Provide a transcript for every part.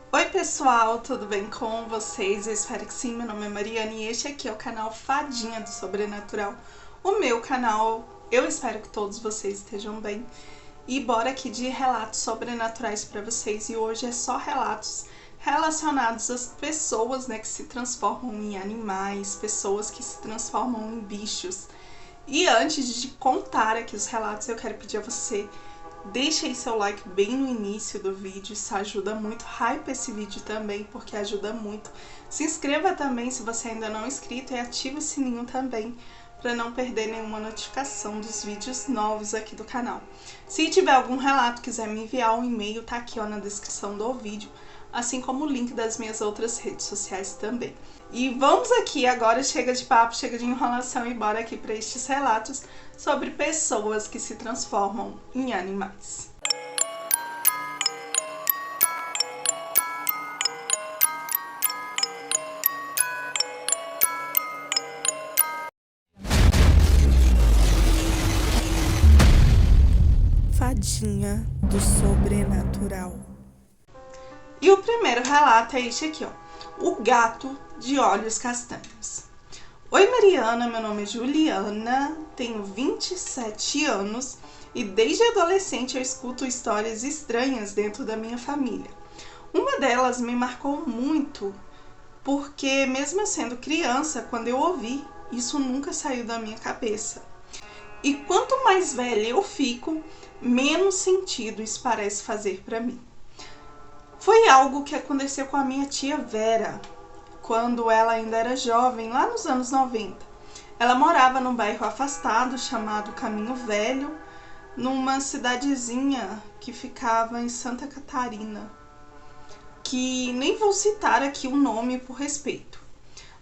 Oi pessoal, tudo bem com vocês? Eu espero que sim, meu nome é Mariana e este aqui é o canal Fadinha do Sobrenatural, o meu canal. Eu espero que todos vocês estejam bem e bora aqui de relatos sobrenaturais para vocês. E hoje é só relatos relacionados às pessoas, né, que se transformam em animais, pessoas que se transformam em bichos. E antes de contar aqui os relatos, eu quero pedir a você: deixe aí seu like bem no início do vídeo, isso ajuda muito. Hype esse vídeo também, porque ajuda muito. Se inscreva também se você ainda não é inscrito e ative o sininho também, para não perder nenhuma notificação dos vídeos novos aqui do canal. Se tiver algum relato, quiser me enviar um e-mail, tá aqui ó, na descrição do vídeo, assim como o link das minhas outras redes sociais também. E vamos aqui agora, chega de papo, chega de enrolação e bora aqui para estes relatos sobre pessoas que se transformam em animais. Fadinha do Sobrenatural. E o primeiro relato é este aqui, ó. O gato de olhos castanhos. Oi Mariana, meu nome é Juliana, tenho 27 anos e desde adolescente eu escuto histórias estranhas dentro da minha família. Uma delas me marcou muito porque mesmo eu sendo criança, quando eu ouvi, isso nunca saiu da minha cabeça. E quanto mais velha eu fico, menos sentido isso parece fazer para mim. Foi algo que aconteceu com a minha tia Vera, quando ela ainda era jovem, lá nos anos 90. Ela morava num bairro afastado chamado Caminho Velho, numa cidadezinha que ficava em Santa Catarina, que nem vou citar aqui o nome por respeito,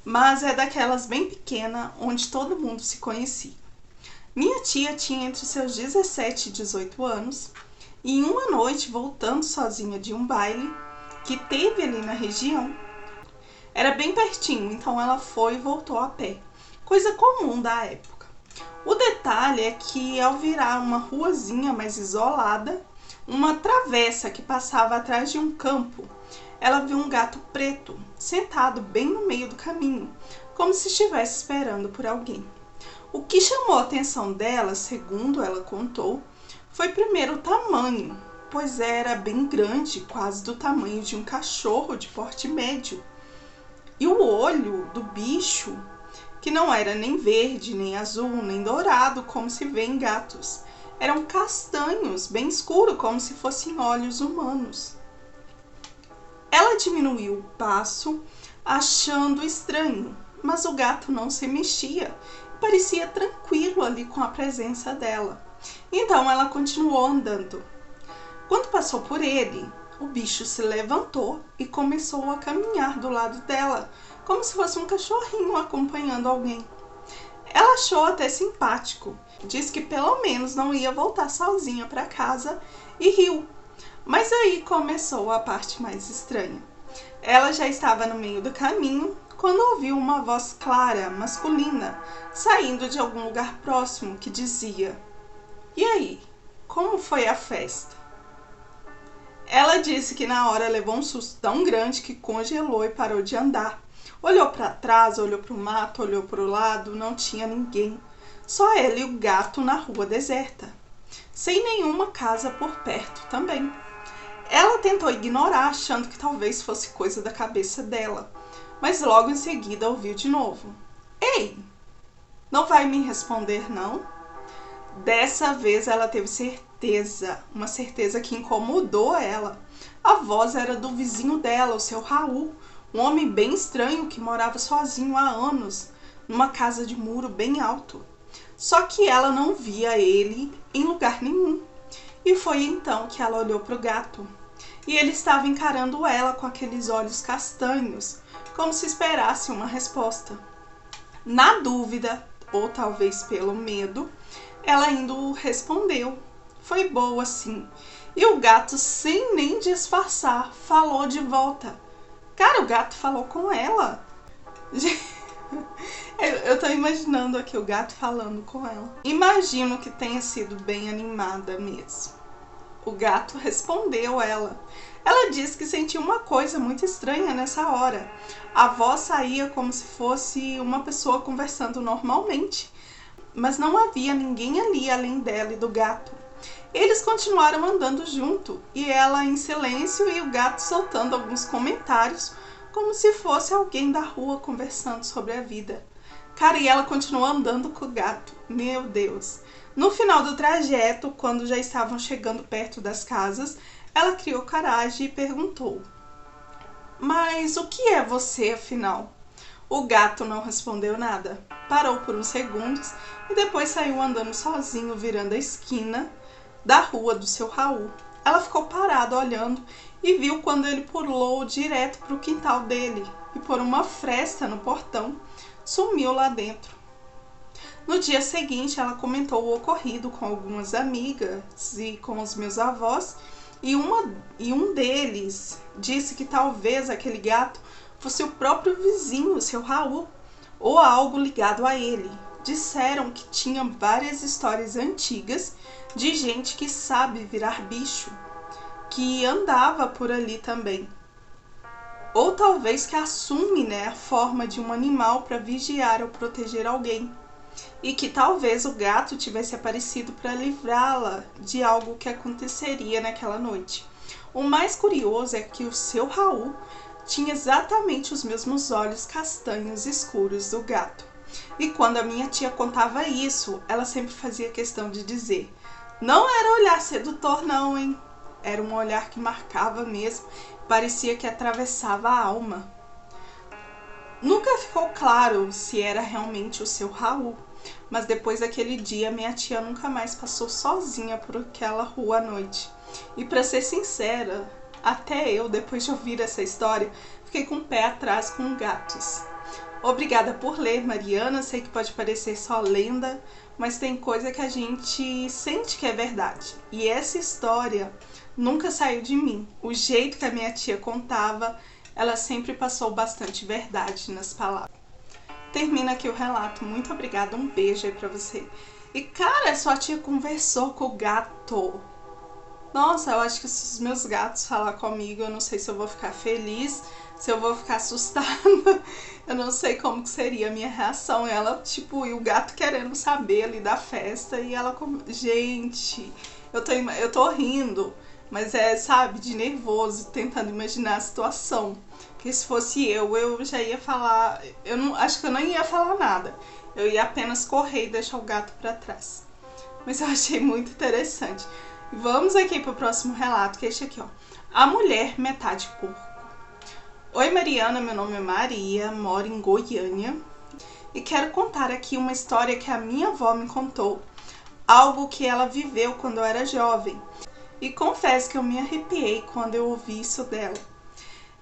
mas é daquelas bem pequena onde todo mundo se conhecia. Minha tia tinha entre seus 17 e 18 anos e em uma noite, voltando sozinha de um baile que teve ali na região, era bem pertinho, então ela foi e voltou a pé, coisa comum da época. O detalhe é que ao virar uma ruazinha mais isolada, uma travessa que passava atrás de um campo, ela viu um gato preto sentado bem no meio do caminho, como se estivesse esperando por alguém. O que chamou a atenção dela, segundo ela contou, foi primeiro o tamanho, pois era bem grande, quase do tamanho de um cachorro de porte médio. E o olho do bicho, que não era nem verde, nem azul, nem dourado, como se vê em gatos, eram castanhos, bem escuro, como se fossem olhos humanos. Ela diminuiu o passo, achando estranho, mas o gato não se mexia, parecia tranquilo ali com a presença dela. Então ela continuou andando. Quando passou por ele, o bicho se levantou e começou a caminhar do lado dela, como se fosse um cachorrinho acompanhando alguém. Ela achou até simpático, disse que pelo menos não ia voltar sozinha para casa e riu. Mas aí começou a parte mais estranha. Ela já estava no meio do caminho quando ouviu uma voz clara, masculina, saindo de algum lugar próximo que dizia: "E aí, como foi a festa?" Ela disse que na hora levou um susto tão grande que congelou e parou de andar. Olhou para trás, olhou para o mato, olhou para o lado, não tinha ninguém. Só ela e o gato na rua deserta, sem nenhuma casa por perto também. Ela tentou ignorar, achando que talvez fosse coisa da cabeça dela, mas logo em seguida ouviu de novo: "Ei, não vai me responder não?" Dessa vez ela teve certeza, uma certeza que incomodou ela. A voz era do vizinho dela, o seu Raul, um homem bem estranho que morava sozinho há anos, numa casa de muro bem alto. Só que ela não via ele em lugar nenhum. E foi então que ela olhou para o gato. E ele estava encarando ela com aqueles olhos castanhos, como se esperasse uma resposta. Na dúvida, ou talvez pelo medo, ela ainda respondeu. Foi boa, sim. E o gato, sem nem disfarçar, falou de volta. Cara, o gato falou com ela. Eu tô imaginando aqui o gato falando com ela. Imagino que tenha sido bem animada mesmo. O gato respondeu ela. Ela disse que sentiu uma coisa muito estranha nessa hora. A voz saía como se fosse uma pessoa conversando normalmente, mas não havia ninguém ali além dela e do gato. Eles continuaram andando junto, e ela em silêncio e o gato soltando alguns comentários, como se fosse alguém da rua conversando sobre a vida. Cara, e ela continuou andando com o gato. Meu Deus! No final do trajeto, quando já estavam chegando perto das casas, ela criou coragem e perguntou: "Mas o que é você, afinal?" O gato não respondeu nada. Parou por uns segundos e depois saiu andando sozinho, virando a esquina da rua do seu Raul. Ela ficou parada olhando e viu quando ele pulou direto para o quintal dele e por uma fresta no portão sumiu lá dentro. No dia seguinte, ela comentou o ocorrido com algumas amigas e com os meus avós, e um deles disse que talvez aquele gato fosse o próprio vizinho, seu Raul, ou algo ligado a ele. Disseram que tinha várias histórias antigas de gente que sabe virar bicho, que andava por ali também. Ou talvez que assume, a forma de um animal para vigiar ou proteger alguém. E que talvez o gato tivesse aparecido para livrá-la de algo que aconteceria naquela noite. O mais curioso é que o seu Raul tinha exatamente os mesmos olhos castanhos escuros do gato. E quando a minha tia contava isso, ela sempre fazia questão de dizer: "Não era olhar sedutor não, hein? Era um olhar que marcava mesmo, parecia que atravessava a alma." Nunca ficou claro se era realmente o seu Raul, mas depois daquele dia minha tia nunca mais passou sozinha por aquela rua à noite. E para ser sincera, até eu, depois de ouvir essa história, fiquei com o pé atrás com gatos. Obrigada por ler, Mariana. Sei que pode parecer só lenda, mas tem coisa que a gente sente que é verdade. E essa história nunca saiu de mim. O jeito que a minha tia contava, ela sempre passou bastante verdade nas palavras. Termina aqui o relato. Muito obrigada, um beijo aí pra você. E cara, sua tia conversou com o gato. Nossa, eu acho que se os meus gatos falar comigo, eu não sei se eu vou ficar feliz, se eu vou ficar assustada. Eu não sei como que seria a minha reação. Ela, e o gato querendo saber ali da festa. E ela, gente, eu tô rindo, mas sabe, de nervoso, tentando imaginar a situação. Que se fosse eu já ia falar, acho que eu não ia falar nada. Eu ia apenas correr e deixar o gato pra trás. Mas eu achei muito interessante. Vamos aqui pro próximo relato, que é este aqui, ó. A mulher metade porco. Oi, Mariana, meu nome é Maria, moro em Goiânia e quero contar aqui uma história que a minha avó me contou, algo que ela viveu quando eu era jovem, e confesso que eu me arrepiei quando eu ouvi isso dela.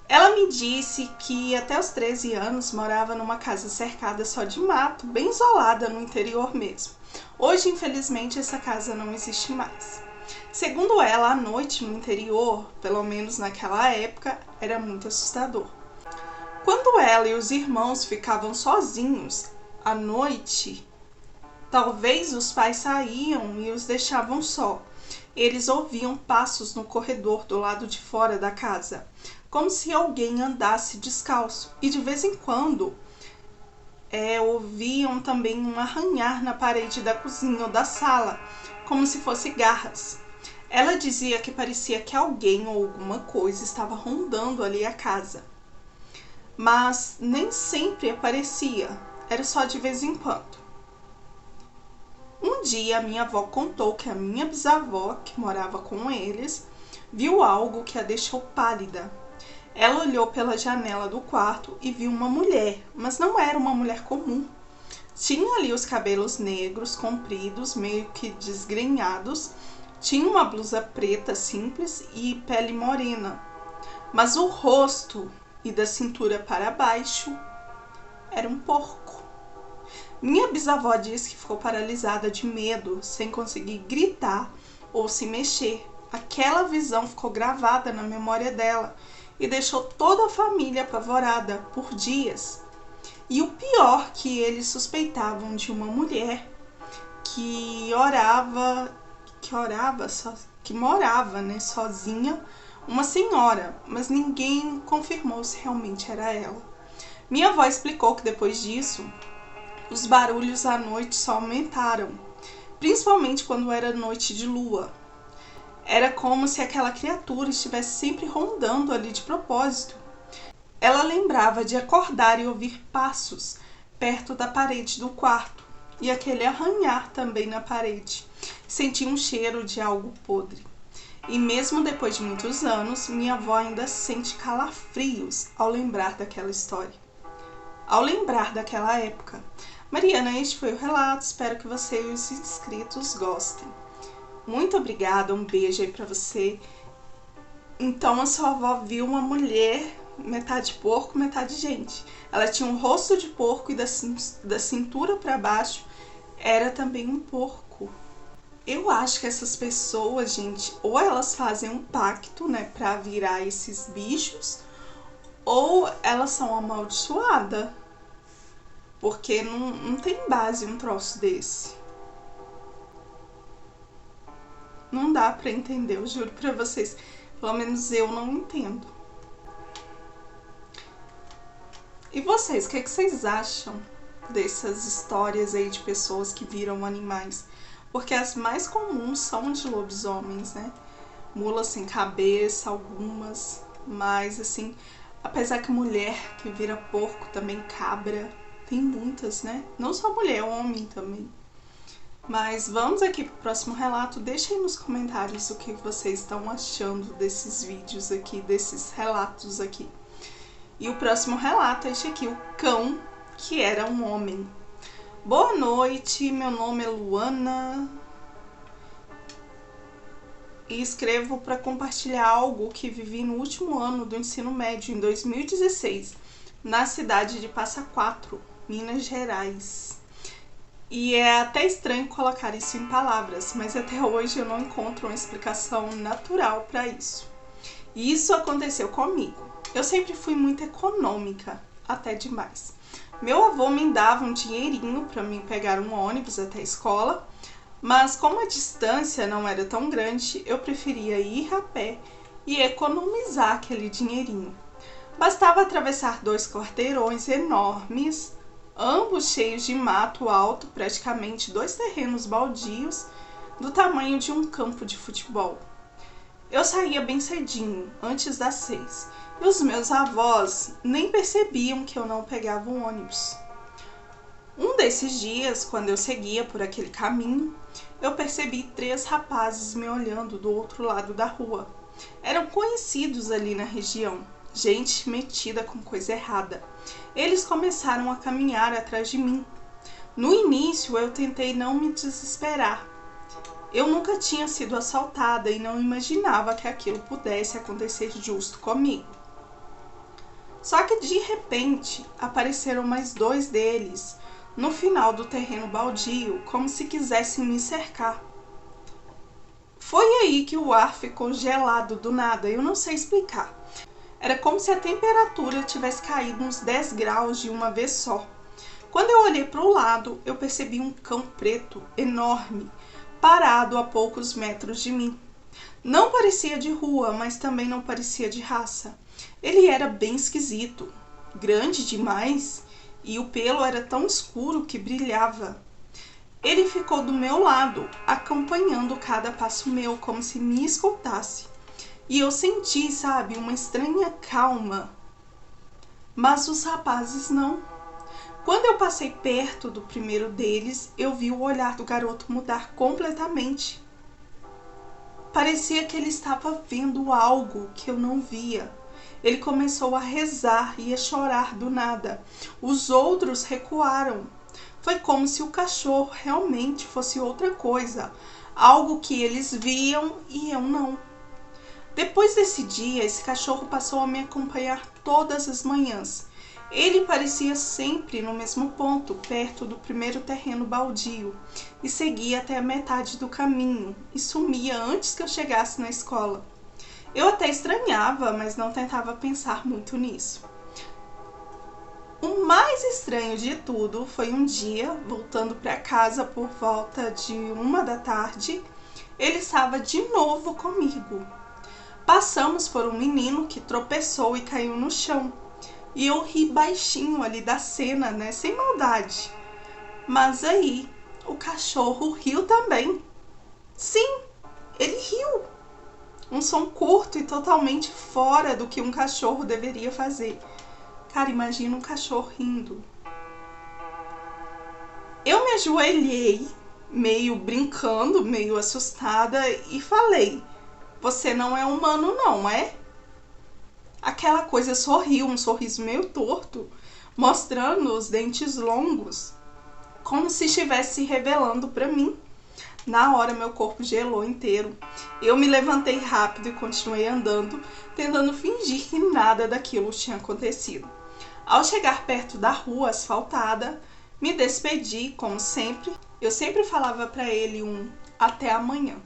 Ela me disse que até os 13 anos morava numa casa cercada só de mato, bem isolada no interior mesmo. Hoje, infelizmente, essa casa não existe mais. Segundo ela, a noite no interior, pelo menos naquela época, era muito assustador. Quando ela e os irmãos ficavam sozinhos à noite, talvez os pais saíam e os deixavam só. Eles ouviam passos no corredor do lado de fora da casa, como se alguém andasse descalço. E de vez em quando ouviam também um arranhar na parede da cozinha ou da sala, como se fosse garras. Ela dizia que parecia que alguém ou alguma coisa estava rondando ali a casa. Mas nem sempre aparecia, era só de vez em quando. Um dia, a minha avó contou que a minha bisavó, que morava com eles, viu algo que a deixou pálida. Ela olhou pela janela do quarto e viu uma mulher, mas não era uma mulher comum. Tinha ali os cabelos negros, compridos, meio que desgrenhados, tinha uma blusa preta simples e pele morena, mas o rosto e da cintura para baixo era um porco. Minha bisavó disse que ficou paralisada de medo, sem conseguir gritar ou se mexer. Aquela visão ficou gravada na memória dela e deixou toda a família apavorada por dias. E o pior, que eles suspeitavam de uma mulher que morava, sozinha uma senhora, mas ninguém confirmou se realmente era ela. Minha avó explicou que depois disso, os barulhos à noite só aumentaram, principalmente quando era noite de lua. Era como se aquela criatura estivesse sempre rondando ali de propósito. Ela lembrava de acordar e ouvir passos perto da parede do quarto, e aquele arranhar também na parede. Sentia um cheiro de algo podre. E mesmo depois de muitos anos, minha avó ainda sente calafrios ao lembrar daquela história. Ao lembrar daquela época. Mariana, este foi o relato. Espero que você e os inscritos gostem. Muito obrigada, um beijo aí pra você. Então a sua avó viu uma mulher, metade porco, metade gente. Ela tinha um rosto de porco e da cintura pra baixo era também um porco. Eu acho que essas pessoas, gente, ou elas fazem um pacto, né, pra virar esses bichos, ou elas são amaldiçoadas. Porque não tem base um troço desse. Não dá pra entender, eu juro pra vocês. Pelo menos eu não entendo. E vocês, o que vocês acham dessas histórias aí de pessoas que viram animais? Porque as mais comuns são de lobisomens, né? Mula sem cabeça, algumas. Mas assim, apesar que mulher que vira porco, também cabra, tem muitas, né? Não só mulher, homem também. Mas vamos aqui pro próximo relato. Deixem nos comentários o que vocês estão achando desses vídeos aqui, desses relatos aqui. E o próximo relato é este aqui, o cão que era um homem. Boa noite, meu nome é Luana e escrevo para compartilhar algo que vivi no último ano do ensino médio, em 2016, na cidade de Passa Quatro, Minas Gerais. E é até estranho colocar isso em palavras, mas até hoje eu não encontro uma explicação natural para isso. E isso aconteceu comigo. Eu sempre fui muito econômica, até demais. Meu avô me dava um dinheirinho para mim pegar um ônibus até a escola, mas como a distância não era tão grande, eu preferia ir a pé e economizar aquele dinheirinho. Bastava atravessar 2 quarteirões enormes, ambos cheios de mato alto, praticamente 2 terrenos baldios do tamanho de um campo de futebol. Eu saía bem cedinho, antes das 6, e os meus avós nem percebiam que eu não pegava um ônibus. Um desses dias, quando eu seguia por aquele caminho, eu percebi 3 rapazes me olhando do outro lado da rua. Eram conhecidos ali na região, gente metida com coisa errada. Eles começaram a caminhar atrás de mim. No início, eu tentei não me desesperar. Eu nunca tinha sido assaltada e não imaginava que aquilo pudesse acontecer justo comigo. Só que de repente, apareceram mais 2 deles no final do terreno baldio, como se quisessem me cercar. Foi aí que o ar ficou gelado do nada, eu não sei explicar. Era como se a temperatura tivesse caído uns 10 graus de uma vez só. Quando eu olhei para o lado, eu percebi um cão preto enorme, parado a poucos metros de mim. Não parecia de rua, mas também não parecia de raça. Ele era bem esquisito, grande demais, e o pelo era tão escuro que brilhava. Ele ficou do meu lado, acompanhando cada passo meu, como se me escutasse. E eu senti, sabe, uma estranha calma. Mas os rapazes não. Quando eu passei perto do primeiro deles, eu vi o olhar do garoto mudar completamente. Parecia que ele estava vendo algo que eu não via. Ele começou a rezar e a chorar do nada. Os outros recuaram. Foi como se o cachorro realmente fosse outra coisa, algo que eles viam e eu não. Depois desse dia, esse cachorro passou a me acompanhar todas as manhãs. Ele parecia sempre no mesmo ponto, perto do primeiro terreno baldio, e seguia até a metade do caminho, e sumia antes que eu chegasse na escola. Eu até estranhava, mas não tentava pensar muito nisso. O mais estranho de tudo foi um dia, voltando para casa por volta de 1 da tarde, ele estava de novo comigo. Passamos por um menino que tropeçou e caiu no chão. E eu ri baixinho ali da cena, né? Sem maldade. Mas aí, o cachorro riu também. Sim, ele riu. Um som curto e totalmente fora do que um cachorro deveria fazer. Cara, imagina um cachorro rindo. Eu me ajoelhei, meio brincando, meio assustada, e falei: "Você não é humano não, é?" Aquela coisa sorriu, um sorriso meio torto, mostrando os dentes longos, como se estivesse se revelando para mim. Na hora, meu corpo gelou inteiro. Eu me levantei rápido e continuei andando, tentando fingir que nada daquilo tinha acontecido. Ao chegar perto da rua asfaltada, me despedi, como sempre. Eu sempre falava para ele um até amanhã.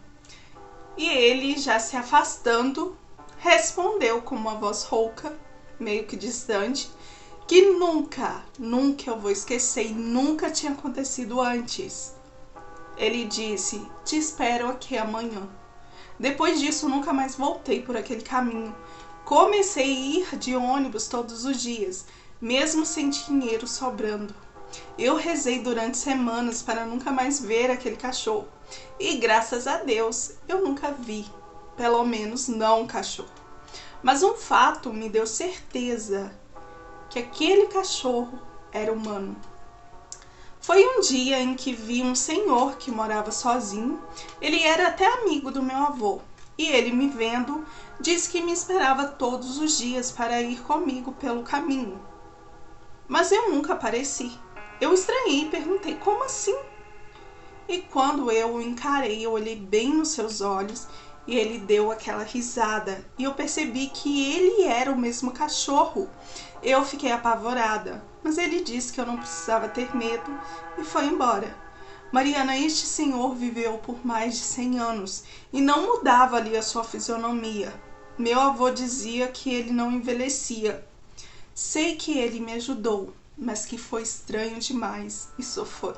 E ele, já se afastando, respondeu com uma voz rouca, meio que distante, que nunca eu vou esquecer e nunca tinha acontecido antes. Ele disse: "Te espero aqui amanhã." Depois disso, nunca mais voltei por aquele caminho. Comecei a ir de ônibus todos os dias, mesmo sem dinheiro sobrando. Eu rezei durante semanas para nunca mais ver aquele cachorro. E graças a Deus, eu nunca vi. Pelo menos não um cachorro. Mas um fato me deu certeza que aquele cachorro era humano. Foi um dia em que vi um senhor que morava sozinho. Ele era até amigo do meu avô. E ele, me vendo, disse que me esperava todos os dias para ir comigo pelo caminho. Mas eu nunca apareci. Eu estranhei e perguntei: "Como assim?" E quando eu o encarei, eu olhei bem nos seus olhos e ele deu aquela risada. E eu percebi que ele era o mesmo cachorro. Eu fiquei apavorada, mas ele disse que eu não precisava ter medo e foi embora. Mariana, este senhor viveu por mais de 100 anos e não mudava ali a sua fisionomia. Meu avô dizia que ele não envelhecia. Sei que ele me ajudou, mas que foi estranho demais, isso foi.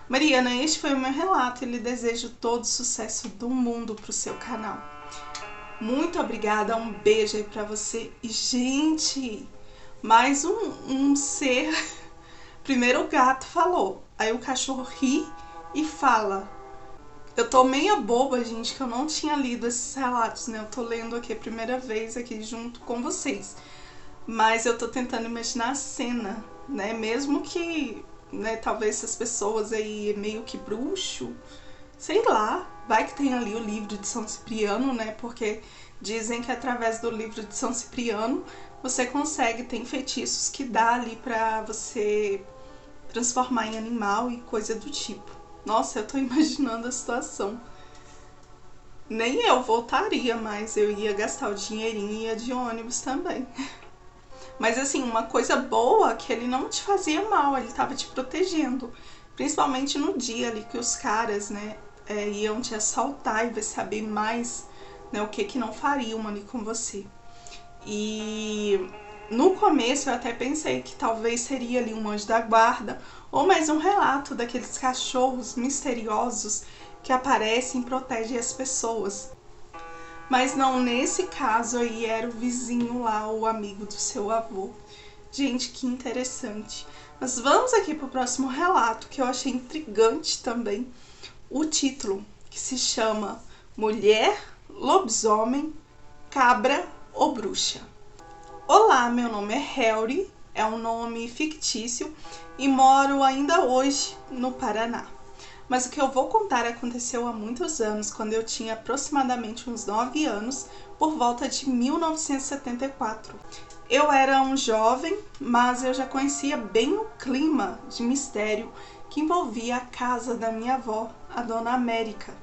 Mariana, este foi o meu relato e lhe desejo todo o sucesso do mundo para o seu canal. Muito obrigada, um beijo aí pra você. E, gente, mais um ser. Primeiro o gato falou, aí o cachorro ri e fala. Eu tô meia boba, gente, que eu não tinha lido esses relatos, né? Eu tô lendo aqui a primeira vez aqui junto com vocês. Mas eu tô tentando imaginar a cena, né? Mesmo que, né, talvez essas pessoas aí meio que bruxo, sei lá, vai que tem ali o livro de São Cipriano, né? Porque dizem que através do livro de São Cipriano você consegue, tem feitiços que dá ali pra você transformar em animal e coisa do tipo. Nossa, eu tô imaginando a situação. Nem eu voltaria, mas eu ia gastar o dinheirinho e ia de ônibus também. Mas assim, uma coisa boa é que ele não te fazia mal, ele tava te protegendo. Principalmente no dia ali que os caras, né, iam te assaltar e saber mais, né, o que não fariam ali com você. E no começo eu até pensei que talvez seria ali um anjo da guarda ou mais um relato daqueles cachorros misteriosos que aparecem e protegem as pessoas. Mas não, nesse caso aí era o vizinho lá, o amigo do seu avô. Gente, que interessante. Mas vamos aqui pro próximo relato, que eu achei intrigante também. O título, que se chama Mulher, Lobisomem, Cabra ou Bruxa. Olá, meu nome é Helry, é um nome fictício e moro ainda hoje no Paraná. Mas o que eu vou contar aconteceu há muitos anos, quando eu tinha aproximadamente uns 9 anos, por volta de 1974. Eu era um jovem, mas eu já conhecia bem o clima de mistério que envolvia a casa da minha avó, a Dona América,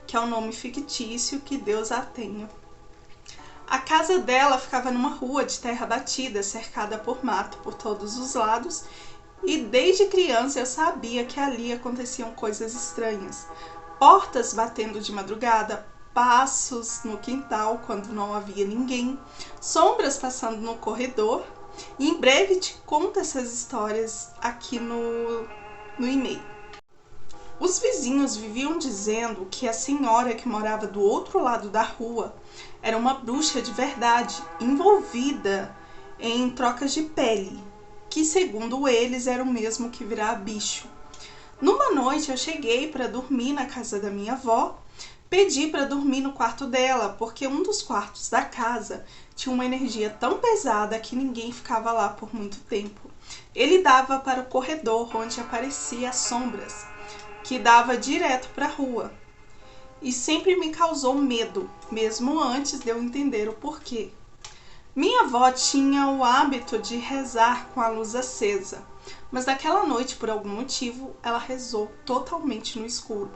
que é um nome fictício, que Deus a tenha. A casa dela ficava numa rua de terra batida, cercada por mato por todos os lados, e desde criança eu sabia que ali aconteciam coisas estranhas. Portas batendo de madrugada, passos no quintal quando não havia ninguém, sombras passando no corredor. E em breve te conto essas histórias aqui no e-mail. Os vizinhos viviam dizendo que a senhora que morava do outro lado da rua era uma bruxa de verdade, envolvida em trocas de pele, que segundo eles era o mesmo que virar bicho. Numa noite eu cheguei para dormir na casa da minha avó, pedi para dormir no quarto dela, porque um dos quartos da casa tinha uma energia tão pesada que ninguém ficava lá por muito tempo. Ele dava para o corredor onde apareciam as sombras, que dava direto para a rua. E sempre me causou medo, mesmo antes de eu entender o porquê. Minha avó tinha o hábito de rezar com a luz acesa, mas naquela noite, por algum motivo, ela rezou totalmente no escuro.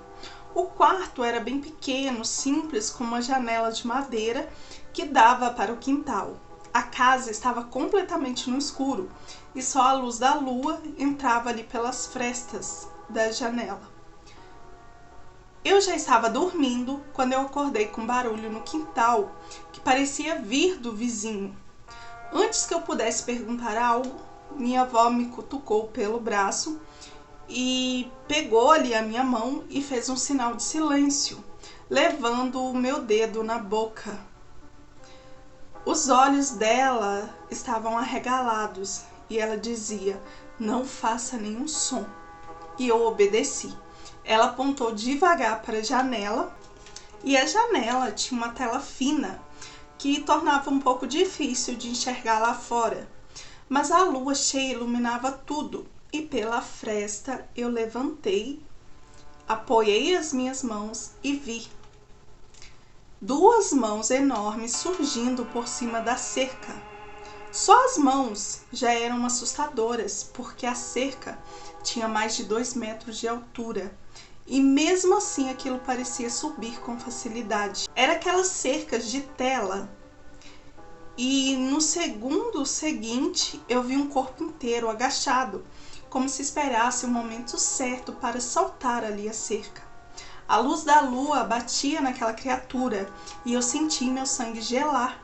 O quarto era bem pequeno, simples, com uma janela de madeira que dava para o quintal. A casa estava completamente no escuro e só a luz da lua entrava ali pelas frestas da janela. Eu já estava dormindo quando eu acordei com um barulho no quintal que parecia vir do vizinho. Antes que eu pudesse perguntar algo, minha avó me cutucou pelo braço e pegou ali a minha mão e fez um sinal de silêncio, levando o meu dedo na boca. Os olhos dela estavam arregalados e ela dizia: "Não faça nenhum som." E eu obedeci. Ela apontou devagar para a janela e a janela tinha uma tela fina que tornava um pouco difícil de enxergar lá fora. Mas a lua cheia iluminava tudo e pela fresta eu levantei, apoiei as minhas mãos e vi duas mãos enormes surgindo por cima da cerca. Só as mãos já eram assustadoras, porque a cerca tinha mais de 2 metros de altura. E mesmo assim aquilo parecia subir com facilidade. Era aquelas cercas de tela. E no segundo seguinte eu vi um corpo inteiro agachado, como se esperasse o momento certo para saltar ali a cerca. A luz da lua batia naquela criatura e eu senti meu sangue gelar.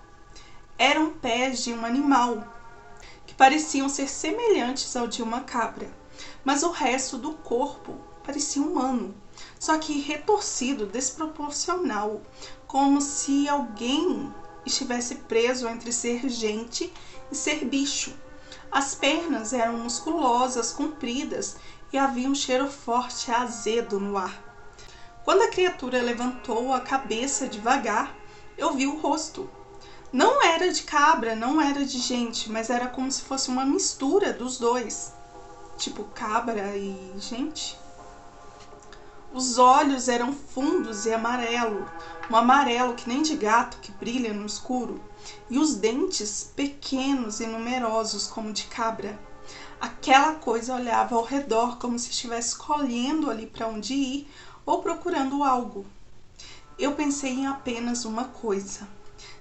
Eram pés de um animal, que pareciam ser semelhantes ao de uma cabra, mas o resto do corpo parecia humano, só que retorcido, desproporcional, como se alguém estivesse preso entre ser gente e ser bicho. As pernas eram musculosas, compridas e havia um cheiro forte azedo no ar. Quando a criatura levantou a cabeça devagar, eu vi o rosto. Não era de cabra, não era de gente, mas era como se fosse uma mistura dos dois, tipo cabra e gente. Os olhos eram fundos e amarelo, um amarelo que nem de gato que brilha no escuro, e os dentes pequenos e numerosos como de cabra. Aquela coisa olhava ao redor como se estivesse escolhendo ali para onde ir ou procurando algo. Eu pensei em apenas uma coisa: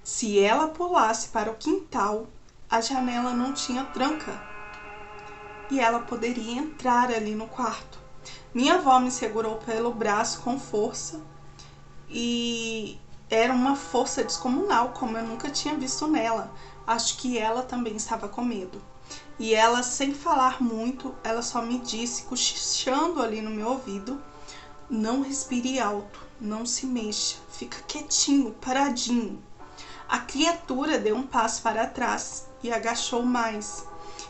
se ela pulasse para o quintal, a janela não tinha tranca e ela poderia entrar ali no quarto. Minha avó me segurou pelo braço com força e era uma força descomunal, como eu nunca tinha visto nela. Acho que ela também estava com medo. E ela, sem falar muito, ela só me disse, cochichando ali no meu ouvido: "Não respire alto, não se mexa, fica quietinho, paradinho." A criatura deu um passo para trás e agachou mais.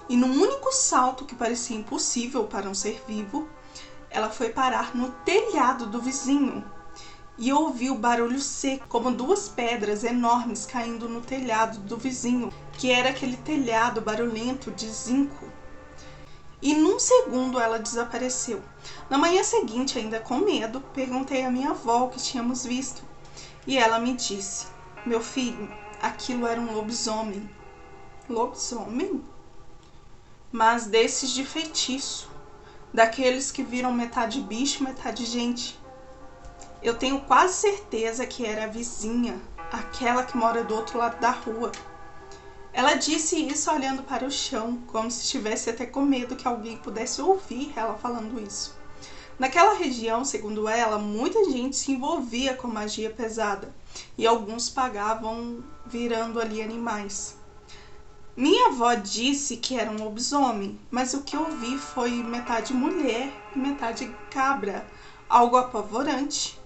E num único salto que parecia impossível para um ser vivo, ela foi parar no telhado do vizinho. E eu ouvi o barulho seco, como 2 pedras enormes caindo no telhado do vizinho, que era aquele telhado barulhento de zinco. E num segundo ela desapareceu. Na manhã seguinte, ainda com medo, perguntei à minha avó o que tínhamos visto. E ela me disse: "Meu filho, aquilo era um lobisomem." Lobisomem? Mas desses de feitiço, daqueles que viram metade bicho, metade gente. Eu tenho quase certeza que era a vizinha, aquela que mora do outro lado da rua. Ela disse isso olhando para o chão, como se estivesse até com medo que alguém pudesse ouvir ela falando isso. Naquela região, segundo ela, muita gente se envolvia com magia pesada e alguns pagavam virando ali animais. Minha avó disse que era um lobisomem, mas o que eu vi foi metade mulher e metade cabra, algo apavorante.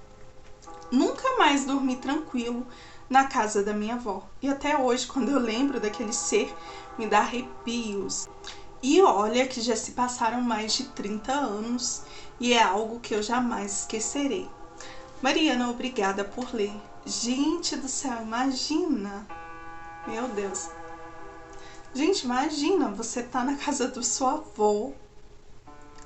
Nunca mais dormi tranquilo na casa da minha avó. E até hoje, quando eu lembro daquele ser, me dá arrepios. E olha que já se passaram mais de 30 anos e é algo que eu jamais esquecerei. Mariana, obrigada por ler. Gente do céu, imagina. Meu Deus. Gente, imagina, você tá na casa do seu avô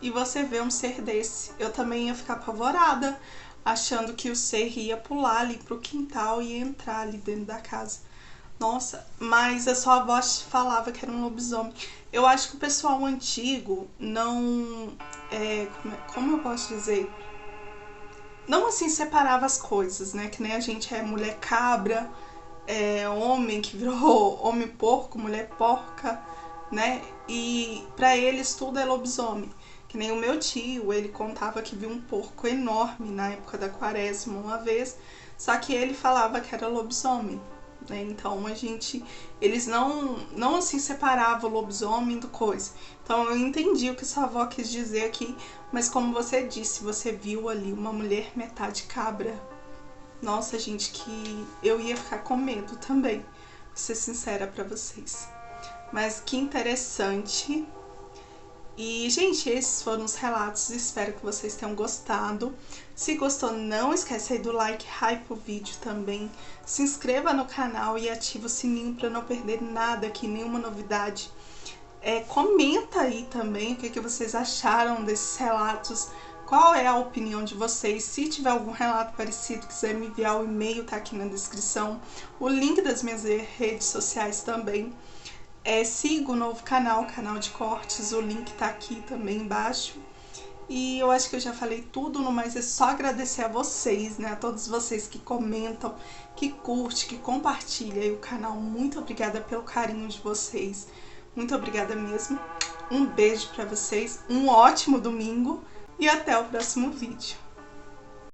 e você vê um ser desse. Eu também ia ficar apavorada, achando que o ser ia pular ali pro quintal e ia entrar ali dentro da casa. Nossa, mas a sua avó falava que era um lobisomem. Eu acho que o pessoal antigo não... como eu posso dizer? Não assim separava as coisas, né? Que nem a gente é mulher cabra, homem que virou homem porco, mulher porca, né? E pra eles tudo é lobisomem. Que nem o meu tio, ele contava que viu um porco enorme na época da quaresma uma vez, só que ele falava que era lobisomem, né? Então eles não assim separavam o lobisomem do coisa. Então eu entendi o que sua avó quis dizer aqui, mas como você disse, você viu ali uma mulher metade cabra. Nossa, gente, que eu ia ficar com medo também, vou ser sincera pra vocês. Mas que interessante. E, gente, esses foram os relatos, espero que vocês tenham gostado. Se gostou, não esquece aí do like, hype o vídeo também. Se inscreva no canal e ativa o sininho para não perder nada aqui, nenhuma novidade. Comenta aí também o que vocês acharam desses relatos, qual é a opinião de vocês. Se tiver algum relato parecido, quiser me enviar, o e-mail tá aqui na descrição, o link das minhas redes sociais também. Siga o novo canal de cortes, o link tá aqui também embaixo. E eu acho que eu já falei tudo, no mais é só agradecer a vocês, né? A todos vocês que comentam, que curtem, que compartilham aí o canal. Muito obrigada pelo carinho de vocês. Muito obrigada mesmo. Um beijo pra vocês, um ótimo domingo e até o próximo vídeo.